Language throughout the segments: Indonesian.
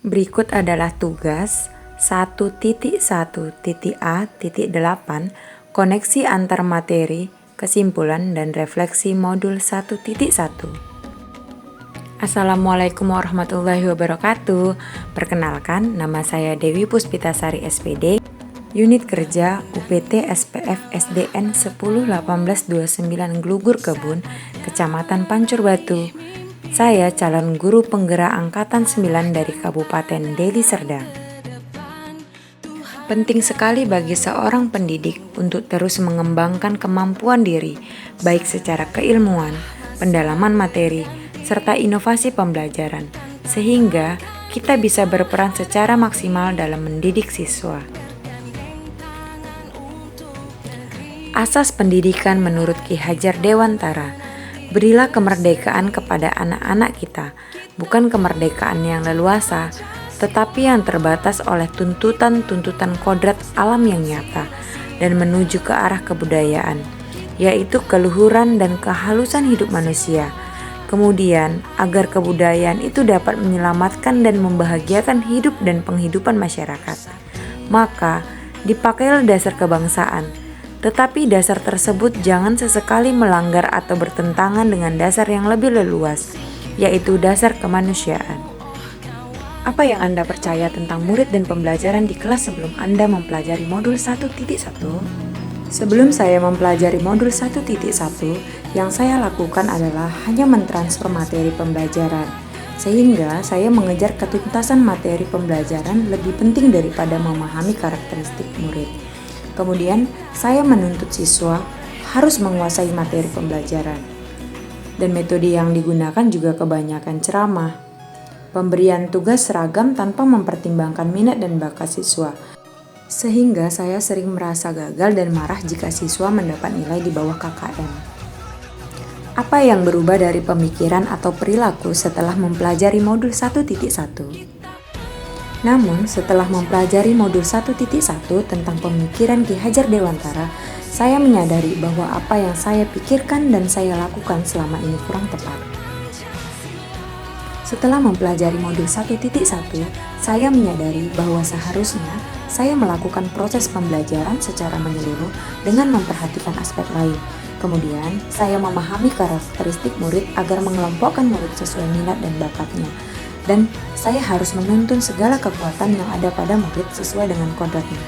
Berikut adalah tugas 1.1.A.8 koneksi antar materi, kesimpulan, dan refleksi modul 1.1. Assalamualaikum warahmatullahi wabarakatuh. Perkenalkan, nama saya Dewi Puspitasari SPD, Unit Kerja UPT SPF SDN 101829 Glugur Kebun, Kecamatan Pancur Batu. Saya calon guru penggerak Angkatan 9 dari Kabupaten Deli Serdang. Penting sekali bagi seorang pendidik untuk terus mengembangkan kemampuan diri, baik secara keilmuan, pendalaman materi, serta inovasi pembelajaran, sehingga kita bisa berperan secara maksimal dalam mendidik siswa. Asas pendidikan menurut Ki Hajar Dewantara, berilah kemerdekaan kepada anak-anak kita, bukan kemerdekaan yang leluasa, tetapi yang terbatas oleh tuntutan-tuntutan kodrat alam yang nyata dan menuju ke arah kebudayaan, yaitu keluhuran dan kehalusan hidup manusia. Kemudian, agar kebudayaan itu dapat menyelamatkan dan membahagiakan hidup dan penghidupan masyarakat, maka dipakailah dasar kebangsaan. Tetapi dasar tersebut jangan sesekali melanggar atau bertentangan dengan dasar yang lebih leluas, yaitu dasar kemanusiaan. Apa yang Anda percaya tentang murid dan pembelajaran di kelas sebelum Anda mempelajari modul 1.1? Sebelum saya mempelajari modul 1.1, yang saya lakukan adalah hanya mentransfer materi pembelajaran, sehingga saya mengejar ketuntasan materi pembelajaran lebih penting daripada memahami karakteristik murid. Kemudian, saya menuntut siswa harus menguasai materi pembelajaran. Dan metode yang digunakan juga kebanyakan ceramah. Pemberian tugas seragam tanpa mempertimbangkan minat dan bakat siswa. Sehingga saya sering merasa gagal dan marah jika siswa mendapat nilai di bawah KKM. Apa yang berubah dari pemikiran atau perilaku setelah mempelajari modul 1.1? Namun, setelah mempelajari modul 1.1 tentang pemikiran Ki Hajar Dewantara, saya menyadari bahwa apa yang saya pikirkan dan saya lakukan selama ini kurang tepat. Setelah mempelajari modul 1.1, saya menyadari bahwa seharusnya saya melakukan proses pembelajaran secara menyeluruh dengan memperhatikan aspek lain. Kemudian, saya memahami karakteristik murid agar mengelompokkan murid sesuai minat dan bakatnya. Dan saya harus menuntun segala kekuatan yang ada pada murid sesuai dengan kodratnya.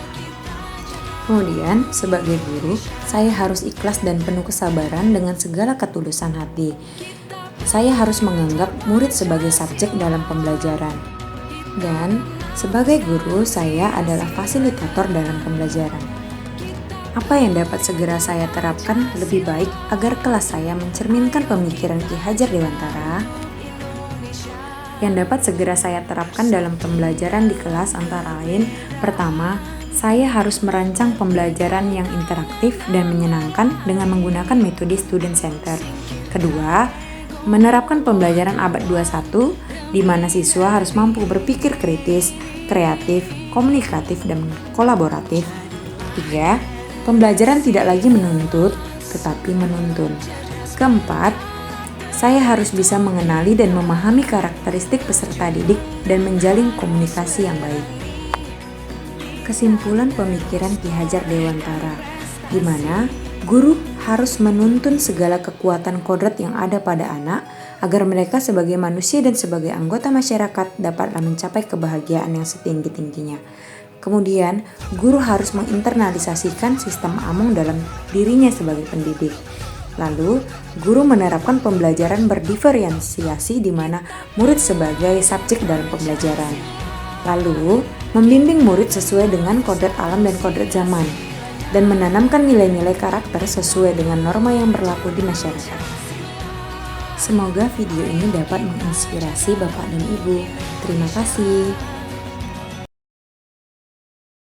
Kemudian, sebagai guru, saya harus ikhlas dan penuh kesabaran dengan segala ketulusan hati. Saya harus menganggap murid sebagai subjek dalam pembelajaran. Dan sebagai guru, saya adalah fasilitator dalam pembelajaran. Apa yang dapat segera saya terapkan lebih baik agar kelas saya mencerminkan pemikiran Ki Hajar Dewantara? Yang dapat segera saya terapkan dalam pembelajaran di kelas antara lain, pertama, saya harus merancang pembelajaran yang interaktif dan menyenangkan dengan menggunakan metode student center. Kedua, menerapkan pembelajaran abad 21, di mana siswa harus mampu berpikir kritis, kreatif, komunikatif, dan kolaboratif. Tiga, pembelajaran tidak lagi menuntut, tetapi menuntun. Keempat, saya harus bisa mengenali dan memahami karakteristik peserta didik dan menjalin komunikasi yang baik. Kesimpulan pemikiran Ki Hajar Dewantara, di mana guru harus menuntun segala kekuatan kodrat yang ada pada anak agar mereka sebagai manusia dan sebagai anggota masyarakat dapatlah mencapai kebahagiaan yang setinggi-tingginya. Kemudian, guru harus menginternalisasikan sistem Among dalam dirinya sebagai pendidik. Lalu, guru menerapkan pembelajaran berdiferensiasi di mana murid sebagai subjek dalam pembelajaran. Lalu, membimbing murid sesuai dengan kodrat alam dan kodrat zaman, dan menanamkan nilai-nilai karakter sesuai dengan norma yang berlaku di masyarakat. Semoga video ini dapat menginspirasi Bapak dan Ibu. Terima kasih.